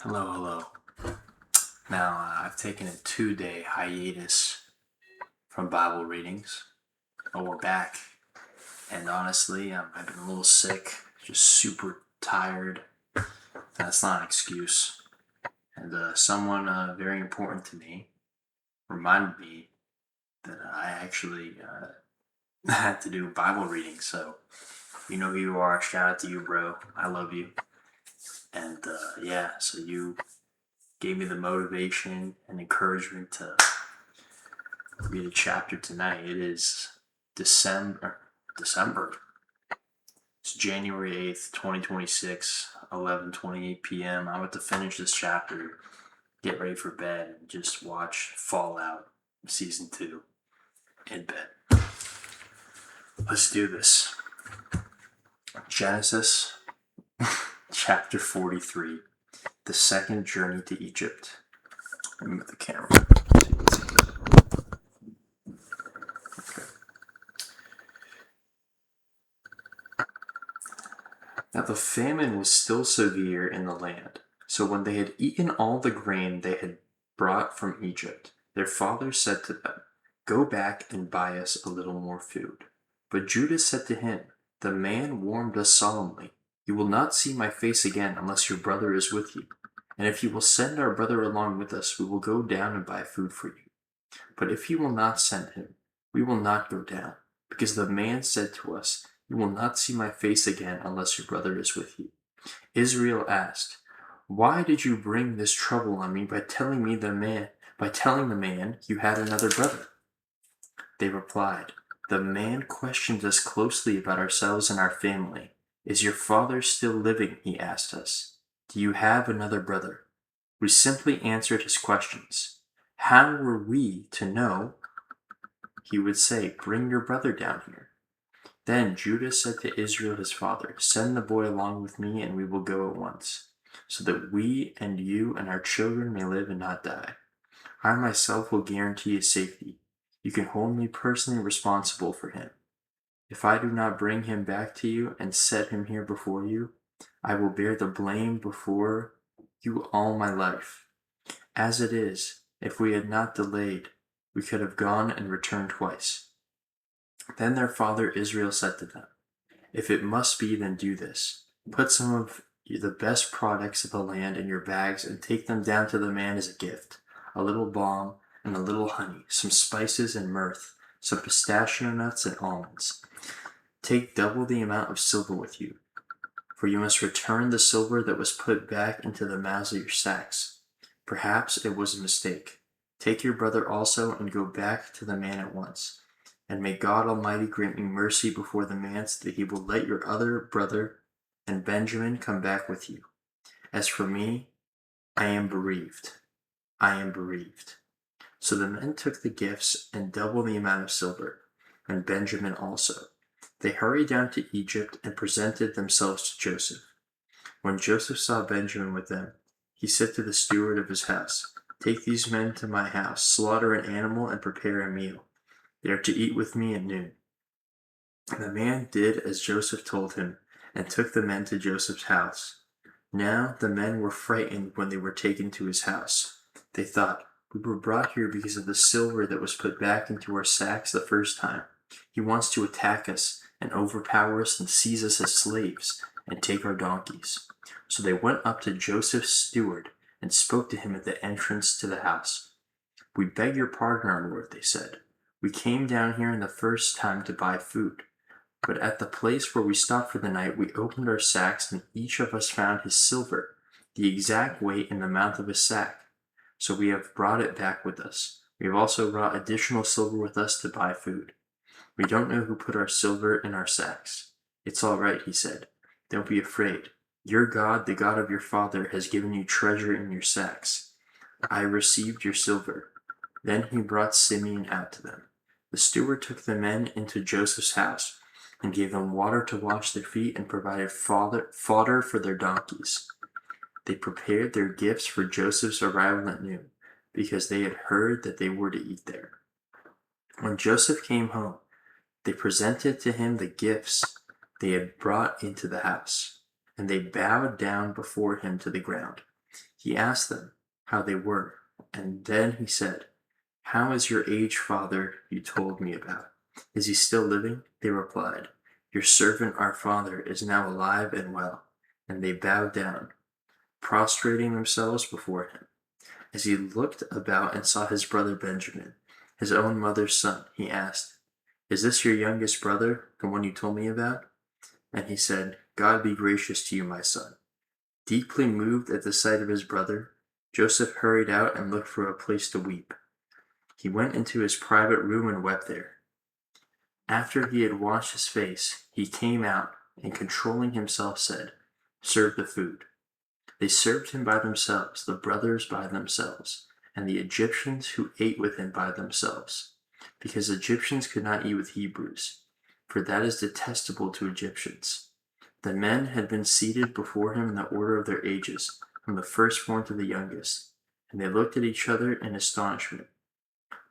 Hello, hello. Now, I've taken a 2-day hiatus from Bible readings, but we're back. And honestly, I've been a little sick, just super tired. That's not an excuse. And someone very important to me reminded me that I actually had to do Bible reading. So, you know who you are. Shout out to you, bro. I love you. And so you gave me the motivation and encouragement to read a chapter tonight. It is December. It's January 8th, 2026, 11:28 p.m. I'm about to finish this chapter, get ready for bed, and just watch Fallout Season 2 in bed. Let's do this. Genesis chapter 43, the second journey to Egypt. Let me move the camera so you can see this. Okay. Now the famine was still severe in the land, so when they had eaten all the grain they had brought from Egypt, their father said to them, "Go back and buy us a little more food." But Judah said to him, "The man warned us solemnly, 'You will not see my face again unless your brother is with you. And if you will send our brother along with us, we will go down and buy food for you. But if you will not send him, we will not go down, because the man said to us, "You will not see my face again unless your brother is with you." Israel asked, "Why did you bring this trouble on me by telling the man you had another brother?" They replied, "The man questioned us closely about ourselves and our family. 'Is your father still living?' he asked us. 'Do you have another brother?' We simply answered his questions. How were we to know? He would say, 'Bring your brother down here.' Then Judah said to Israel his father, 'Send the boy along with me, and we will go at once, so that we and you and our children may live and not die. I myself will guarantee his safety. You can hold me personally responsible for him. If I do not bring him back to you and set him here before you, I will bear the blame before you all my life. As it is, if we had not delayed, we could have gone and returned twice.' Then their father Israel said to them, 'If it must be, then do this. Put some of the best products of the land in your bags and take them down to the man as a gift: a little balm and a little honey, some spices and myrrh, some pistachio nuts and almonds. Take double the amount of silver with you, for you must return the silver that was put back into the mouths of your sacks. Perhaps it was a mistake. Take your brother also and go back to the man at once. And may God Almighty grant me mercy before the man, so that he will let your other brother and Benjamin come back with you. As for me, I am bereaved. I am bereaved.' So the men took the gifts and double the amount of silver, and Benjamin also. They hurried down to Egypt and presented themselves to Joseph. When Joseph saw Benjamin with them, he said to the steward of his house, 'Take these men to my house, slaughter an animal, and prepare a meal. They are to eat with me at noon.' The man did as Joseph told him, and took the men to Joseph's house. Now the men were frightened when they were taken to his house. They thought, 'We were brought here because of the silver that was put back into our sacks the first time. He wants to attack us and overpower us and seize us as slaves and take our donkeys.' So they went up to Joseph's steward and spoke to him at the entrance to the house. 'We beg your pardon, our lord,' they said. 'We came down here in the first time to buy food. But at the place where we stopped for the night, we opened our sacks, and each of us found his silver, the exact weight in the mouth of his sack. So we have brought it back with us. We have also brought additional silver with us to buy food. We don't know who put our silver in our sacks.' 'It's all right,' he said. 'Don't be afraid. Your God, the God of your father, has given you treasure in your sacks. I received your silver.' Then he brought Simeon out to them. The steward took the men into Joseph's house, and gave them water to wash their feet, and provided fodder for their donkeys. They prepared their gifts for Joseph's arrival at noon, because they had heard that they were to eat there. When Joseph came home, they presented to him the gifts they had brought into the house, and they bowed down before him to the ground. He asked them how they were, and then he said, "How is your aged father you told me about? Is he still living?" They replied, "Your servant our father is now alive and well." And they bowed down, prostrating themselves before him. As he looked about and saw his brother Benjamin, his own mother's son, he asked, "Is this your youngest brother, the one you told me about?" And he said, "God be gracious to you, my son." Deeply moved at the sight of his brother, Joseph hurried out and looked for a place to weep. He went into his private room and wept there. After he had washed his face, he came out and, controlling himself, said, "Serve the food." They served him by themselves, the brothers by themselves, and the Egyptians who ate with him by themselves, because Egyptians could not eat with Hebrews, for that is detestable to Egyptians. The men had been seated before him in the order of their ages, from the firstborn to the youngest, and they looked at each other in astonishment.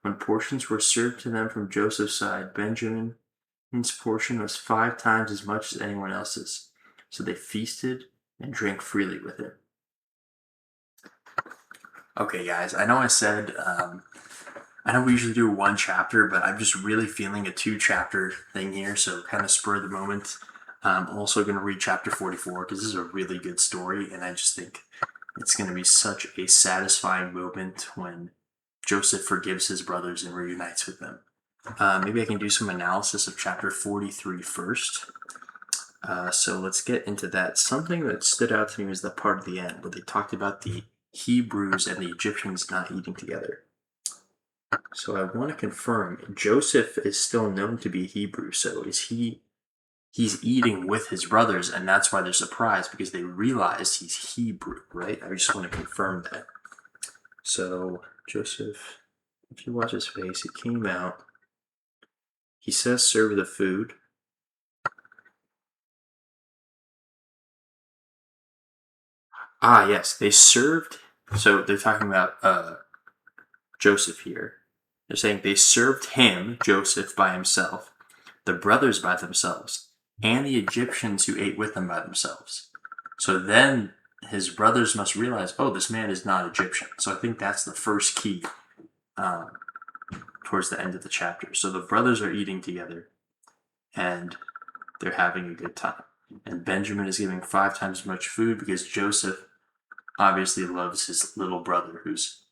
When portions were served to them from Joseph's side, Benjamin's portion was 5 times as much as anyone else's, so they feasted and drank freely with him. Okay, guys, I know I said, I know we usually do 1 chapter, but I'm just really feeling a 2-chapter thing here, so kind of spur of the moment. I'm also going to read chapter 44 because this is a really good story, and I just think it's going to be such a satisfying moment when Joseph forgives his brothers and reunites with them. Maybe I can do some analysis of chapter 43 first. So let's get into that. Something that stood out to me was the part at the end where they talked about the Hebrews and the Egyptians not eating together. So I want to confirm, Joseph is still known to be Hebrew, so he's eating with his brothers, and that's why they're surprised, because they realize he's Hebrew, right? I just want to confirm that. So Joseph, if you watch his face, he came out. He says, "Serve the food." Ah, yes, they served. So they're talking about Joseph here. They're saying they served him, Joseph, by himself, the brothers by themselves, and the Egyptians who ate with them by themselves. So then his brothers must realize, oh, this man is not Egyptian. So I think that's the first key towards the end of the chapter. So the brothers are eating together, and they're having a good time. And Benjamin is giving 5 times as much food because Joseph obviously loves his little brother who's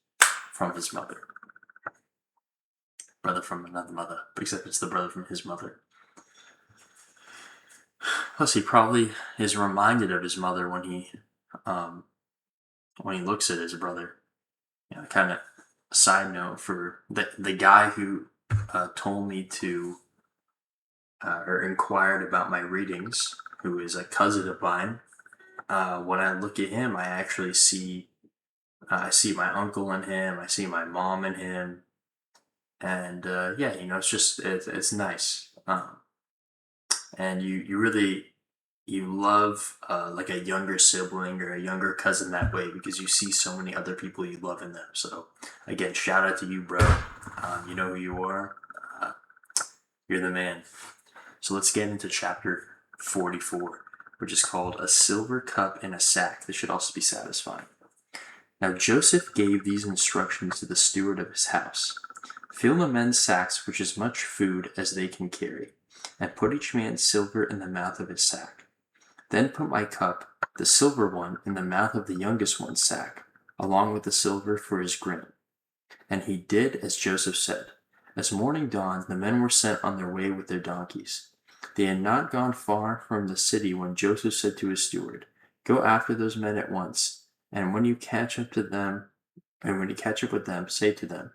from his mother. Brother from another mother, except it's the brother from his mother. Plus, he probably is reminded of his mother when he looks at his brother. Kind of a side note for the guy who told me to or inquired about my readings, who is a cousin of mine. When I look at him, I actually see my uncle in him. I see my mom in him, and it's nice. And you really love like a younger sibling or a younger cousin that way because you see so many other people you love in them. So again, shout out to you, bro. You know who you are. You're the man. So let's get into chapter 44, which is called A Silver Cup and a Sack. This should also be satisfying. Now Joseph gave these instructions to the steward of his house. Fill the men's sacks with as much food as they can carry, and put each man's silver in the mouth of his sack. Then put my cup, the silver one, in the mouth of the youngest one's sack, along with the silver for his grain. And he did as Joseph said. As morning dawned, the men were sent on their way with their donkeys. They had not gone far from the city when Joseph said to his steward, "Go after those men at once, and when you catch up with them, say to them,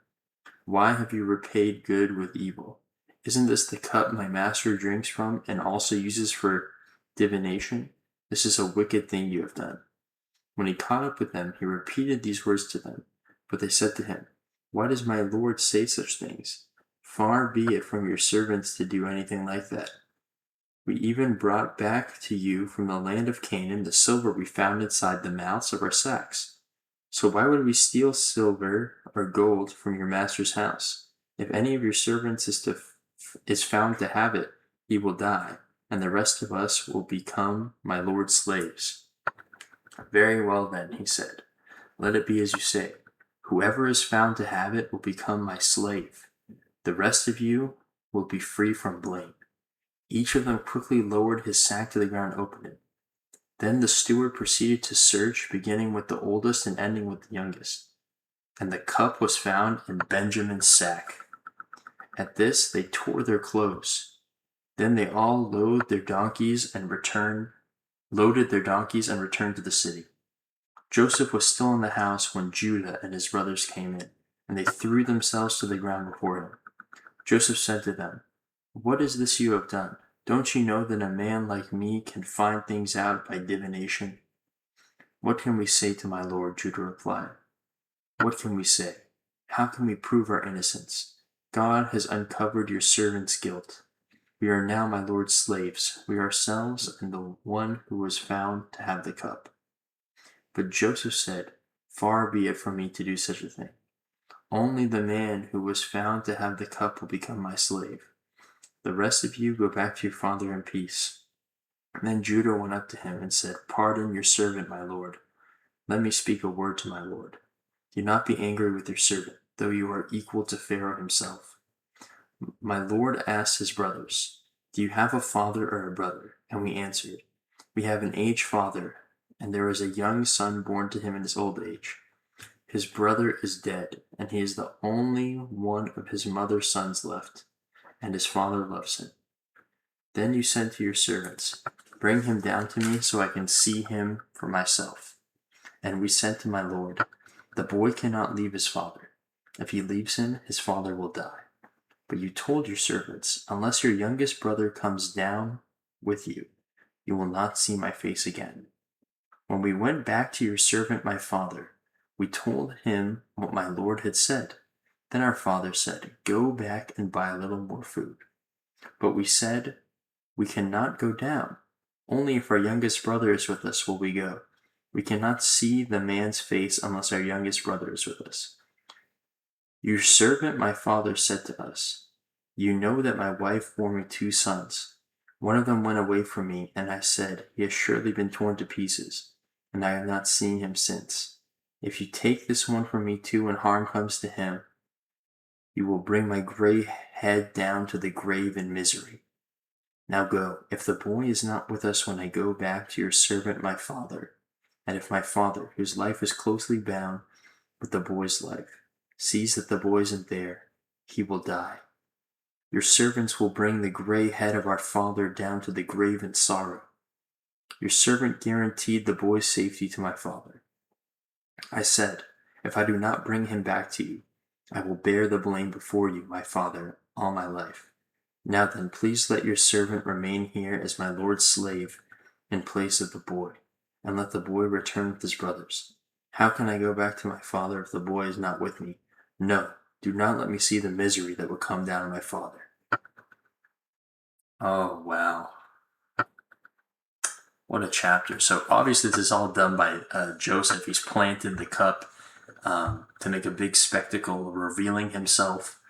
'Why have you repaid good with evil? Isn't this the cup my master drinks from and also uses for divination? This is a wicked thing you have done.' When he caught up with them, he repeated these words to them. But they said to him, 'Why does my lord say such things? Far be it from your servants to do anything like that. We even brought back to you from the land of Canaan the silver we found inside the mouths of our sacks. So why would we steal silver or gold from your master's house? If any of your servants is found to have it, he will die, and the rest of us will become my lord's slaves.' 'Very well then,' he said. Let it be as you say. Whoever is found to have it will become my slave. The rest of you will be free from blame." Each of them quickly lowered his sack to the ground and opened it. Then the steward proceeded to search, beginning with the oldest and ending with the youngest. And the cup was found in Benjamin's sack. At this they tore their clothes. Then they all loaded their donkeys and returned to the city. Joseph was still in the house when Judah and his brothers came in, and they threw themselves to the ground before him. Joseph said to them, "What is this you have done? Don't you know that a man like me can find things out by divination?" "What can we say to my lord?" Judah replied. "What can we say? How can we prove our innocence? God has uncovered your servant's guilt. We are now my lord's slaves, we ourselves and the one who was found to have the cup." But Joseph said, "Far be it from me to do such a thing. Only the man who was found to have the cup will become my slave. The rest of you go back to your father in peace." And then Judah went up to him and said, "Pardon your servant, my lord. Let me speak a word to my lord. Do not be angry with your servant, though you are equal to Pharaoh himself." My lord asked his brothers, "Do you have a father or a brother?" And we answered, "We have an aged father, and there is a young son born to him in his old age. His brother is dead, and he is the only one of his mother's sons left, and his father loves him." Then you said to your servants, "Bring him down to me so I can see him for myself." And we said to my lord, "The boy cannot leave his father. If he leaves him, his father will die." But you told your servants, "Unless your youngest brother comes down with you, you will not see my face again." When we went back to your servant my father, we told him what my lord had said. Then our father said, "Go back and buy a little more food." But we said, "We cannot go down. Only if our youngest brother is with us will we go. We cannot see the man's face unless our youngest brother is with us." Your servant my father said to us, "You know that my wife bore me 2 sons. One of them went away from me, and I said, 'He has surely been torn to pieces,' and I have not seen him since. If you take this one from me too and harm comes to him, you will bring my gray head down to the grave in misery. Now go. If the boy is not with us when I go back to your servant my father, and if my father, whose life is closely bound with the boy's life, sees that the boy isn't there, he will die. Your servants will bring the gray head of our father down to the grave in sorrow." Your servant guaranteed the boy's safety to my father. I said, "If I do not bring him back to you, I will bear the blame before you, my father, all my life. Now then, please let your servant remain here as my lord's slave in place of the boy, and let the boy return with his brothers. How can I go back to my father if the boy is not with me? No, do not let me see the misery that would come down on my father." Oh, wow. What a chapter. So obviously this is all done by Joseph. He's planted the cup to make a big spectacle, revealing himself.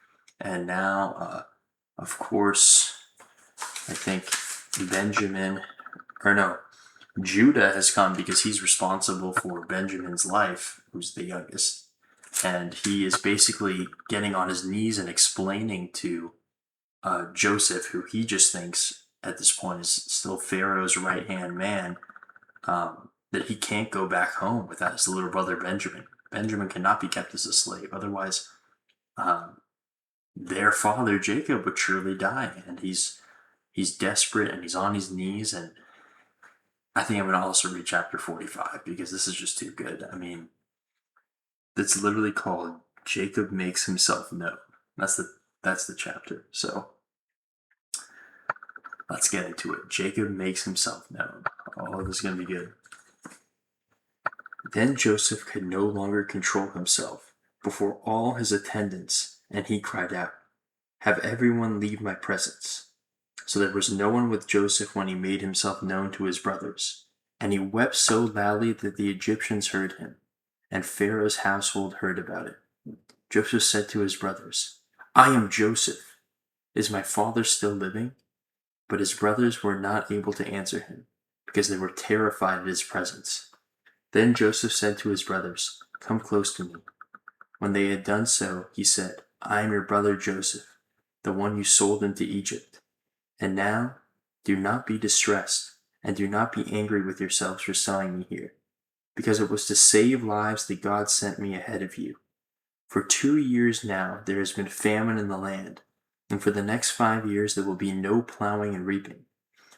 And now, of course, I think Judah has come because he's responsible for Benjamin's life, who's the youngest. And he is basically getting on his knees and explaining to Joseph, who he just thinks at this point is still Pharaoh's right-hand man, that he can't go back home without his little brother Benjamin. Benjamin cannot be kept as a slave. Otherwise, their father Jacob would surely die. And he's desperate and he's on his knees. And I think I'm going to also read chapter 45 because this is just too good. I mean, it's literally called Jacob Makes Himself Known. That's the chapter. So let's get into it. Jacob makes himself known. Oh, this is going to be good. Then Joseph could no longer control himself before all his attendants, and he cried out, "Have everyone leave my presence." So there was no one with Joseph when he made himself known to his brothers. And he wept so loudly that the Egyptians heard him, and Pharaoh's household heard about it. Joseph said to his brothers, "I am Joseph. Is my father still living?" But his brothers were not able to answer him, because they were terrified at his presence. Then Joseph said to his brothers, come close to me." When they had done so, he said, "I am your brother Joseph, the one you sold into Egypt. And now, do not be distressed, and do not be angry with yourselves for selling me here, because it was to save lives that God sent me ahead of you. For 2 years now there has been famine in the land, and for the next 5 years there will be no plowing and reaping.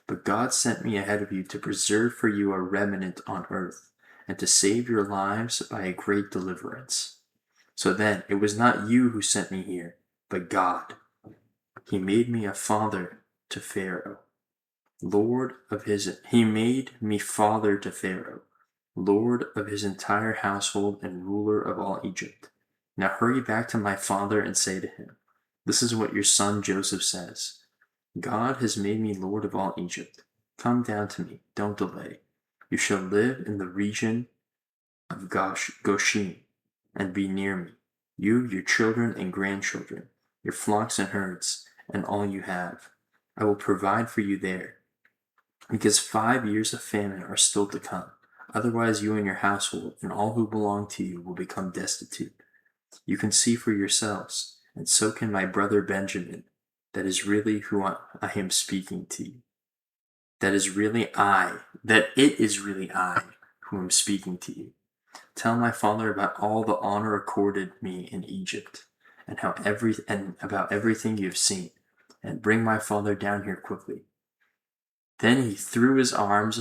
But God sent me ahead of you to preserve for you a remnant on earth, and to save your lives by a great deliverance. So then, it was not you who sent me here, but God. He made me a father to Pharaoh, he made me father to Pharaoh, lord of his entire household and ruler of all Egypt. Now hurry back to my father and say to him, 'This is what your son Joseph says. God has made me lord of all Egypt. Come down to me, don't delay. You shall live in the region of Goshen, and be near me, you, your children and grandchildren, your flocks and herds, and all you have. I will provide for you there, because 5 years of famine are still to come. Otherwise you and your household and all who belong to you will become destitute. You can see for yourselves, and so can my brother Benjamin, that is really who I am speaking to you. That it is really I who am speaking to you. Tell my father about all the honor accorded me in Egypt, and about everything you have seen, and bring my father down here quickly." Then he threw his arms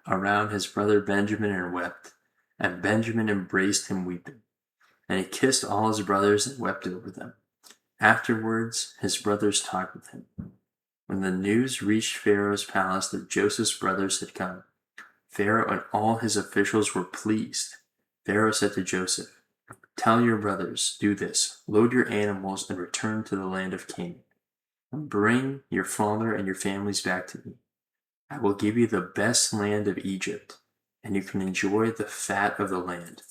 around his brother Benjamin and wept, and Benjamin embraced him weeping. And he kissed all his brothers and wept over them. Afterwards, his brothers talked with him. When the news reached Pharaoh's palace that Joseph's brothers had come, Pharaoh and all his officials were pleased. Pharaoh said to Joseph, "Tell your brothers, do this, load your animals and return to the land of Canaan. And bring your father and your families back to me. I will give you the best land of Egypt, and you can enjoy the fat of the land."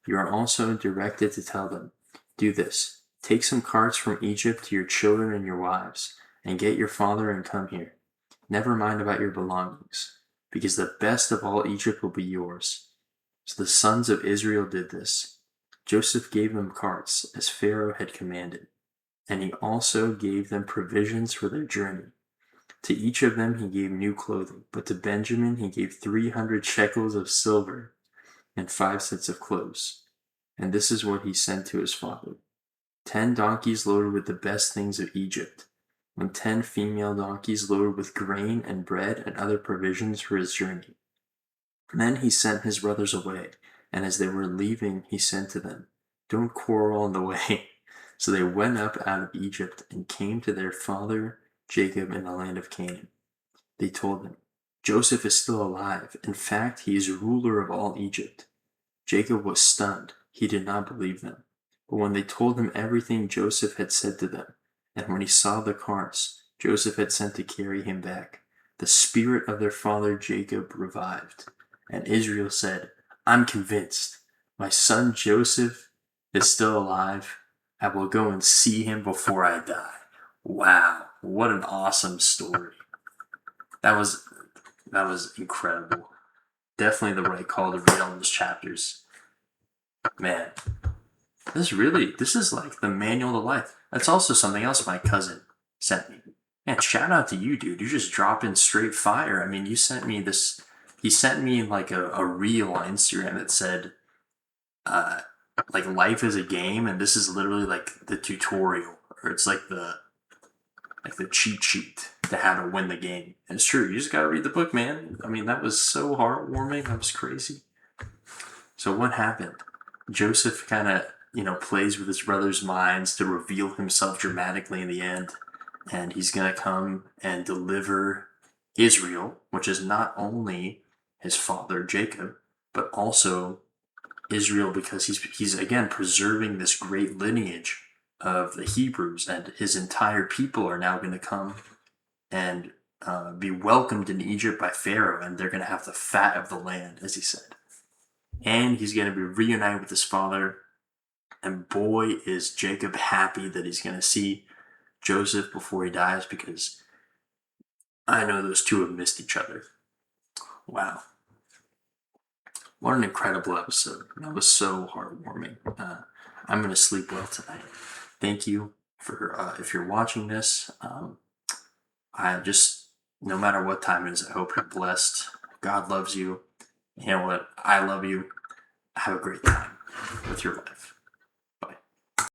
You are also directed to tell them, "Do this, take some carts from Egypt to your children and your wives, and get your father and come here. Never mind about your belongings, because the best of all Egypt will be yours." So the sons of Israel did this. Joseph gave them carts, as Pharaoh had commanded, and he also gave them provisions for their journey. To each of them he gave new clothing, but to Benjamin he gave 300 shekels of silver and 5 sets of clothes. And this is what he sent to his father: 10 donkeys loaded with the best things of Egypt, and 10 female donkeys loaded with grain and bread and other provisions for his journey. And then he sent his brothers away, and as they were leaving, he said to them, "Don't quarrel on the way." So they went up out of Egypt and came to their father Jacob in the land of Canaan. They told him, "Joseph is still alive. In fact, he is ruler of all Egypt." Jacob was stunned. He did not believe them. But when they told him everything Joseph had said to them, and when he saw the carts Joseph had sent to carry him back, the spirit of their father Jacob revived. And Israel said, "I'm convinced. My son Joseph is still alive. I will go and see him before I die." Wow, what an awesome story. That was incredible. Definitely the right call to read all those chapters. Man, this is like the manual to life. That's also something else my cousin sent me. Man, shout out to you, dude. You just drop in straight fire. I mean, you sent me this. He sent me like a reel on Instagram that said, like, life is a game, and this is literally like the tutorial, or it's like the cheat sheet to how to win the game. And it's true. You just got to read the book, man. I mean, that was so heartwarming. That was crazy. So what happened? Joseph kind of, plays with his brother's minds to reveal himself dramatically in the end. And he's going to come and deliver Israel, which is not only his father Jacob, but also Israel, because he's again preserving this great lineage of the Hebrews, and his entire people are now going to come and be welcomed in Egypt by Pharaoh, and they're going to have the fat of the land, as he said. And he's going to be reunited with his father, and boy, is Jacob happy that he's going to see Joseph before he dies, because I know those two have missed each other. Wow. What an incredible episode. That was so heartwarming. I'm going to sleep well tonight. Thank you for, if you're watching this. I just, no matter what time it is, I hope you're blessed. God loves you. You know what? I love you. Have a great time with your life.